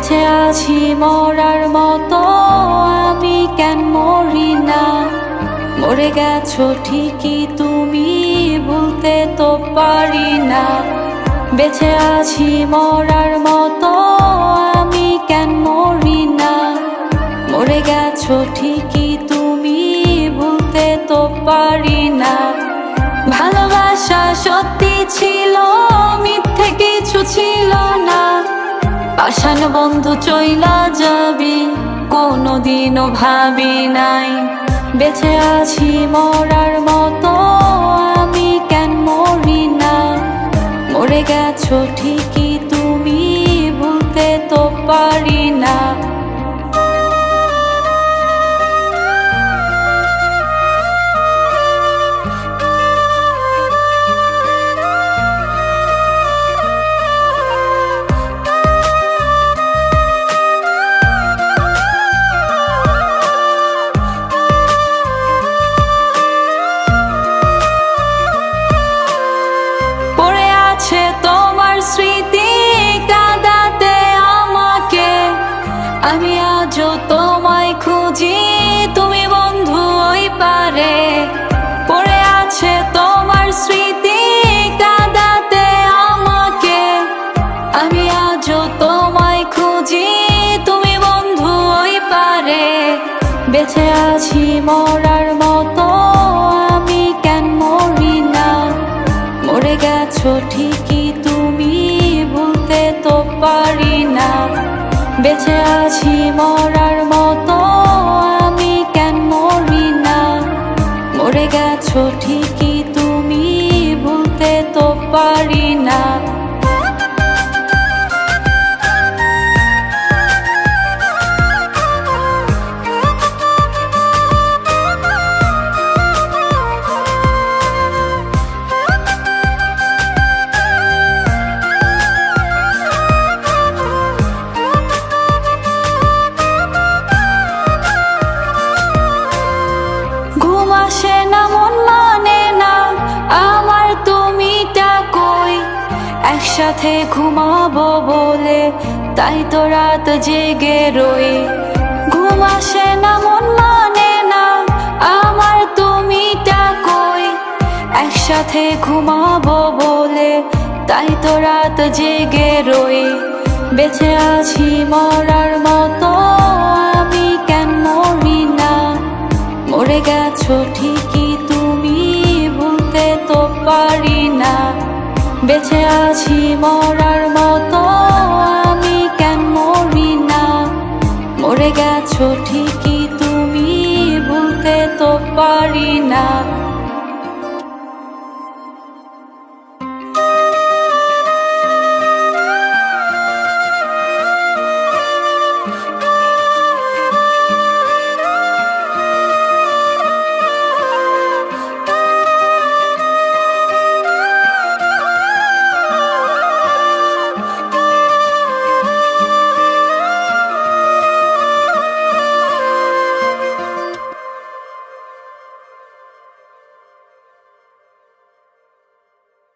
বেঁচে আছি মরার মতো, আমি কেন মরি না? মরে গেছো ঠিকই তুমি, ভুলতে তো পারি না। বেঁচে আছি মরার মতো, আমি কেন মরি না? মরে গেছো ঠিকই তুমি, ভুলতে তো পারি না। ভালোবাসা সত্যি ছিল, মিথ্যে কিছু ছিল না। পাষাণ বন্ধু চইলা যাবি, কোনোদিনও ভাবি নাই। বেঁচে আছি মরার মতো, আমি কেন মরি না? মরে গেছো ঠিকই তুমি, ভুলতে তো পারি না। তোমার স্মৃতি কাঁদাতে আমাকে, আমি আজও তোমায় খুঁজি, তুমি বন্ধু ওই পারে। পড়ে আছে তোমার স্মৃতি কাঁদাতে আমাকে, আমি আজও তোমায় খুঁজি, তুমি বন্ধু ওই পারে। বেঁচে আছি মরার মতো, আমি কেন মরি না? মরে গেছো ঠিকই তুমি, ভুলতে তো পারি না। বেঁচে আছি মরার মতো, আমি কেন মরি না? মরে গেছো ঠিকই তুমি, ভুলতে তো পারি না। আসে না মন মানে না আমার, তুমিটা কই? একসাথে ঘুমাবো বলে তাই তো রাত জেগে রই। ঘুম আসে না মন মানে না আমার, তুমিটা কই? একসাথে ঘুমাবো বলে তাই তো রাত জেগে রই। বেঁচে আছি মরার মতো, আমি কেন মরি না? মরে গেছো ঠিকই তুমি, ভুলতে তো পারি না। বেঁচে আছি মরার মতো, আমি কেন মরি না? মরে গেছো ঠিকই তুমি, ভুলতে তো পারি না।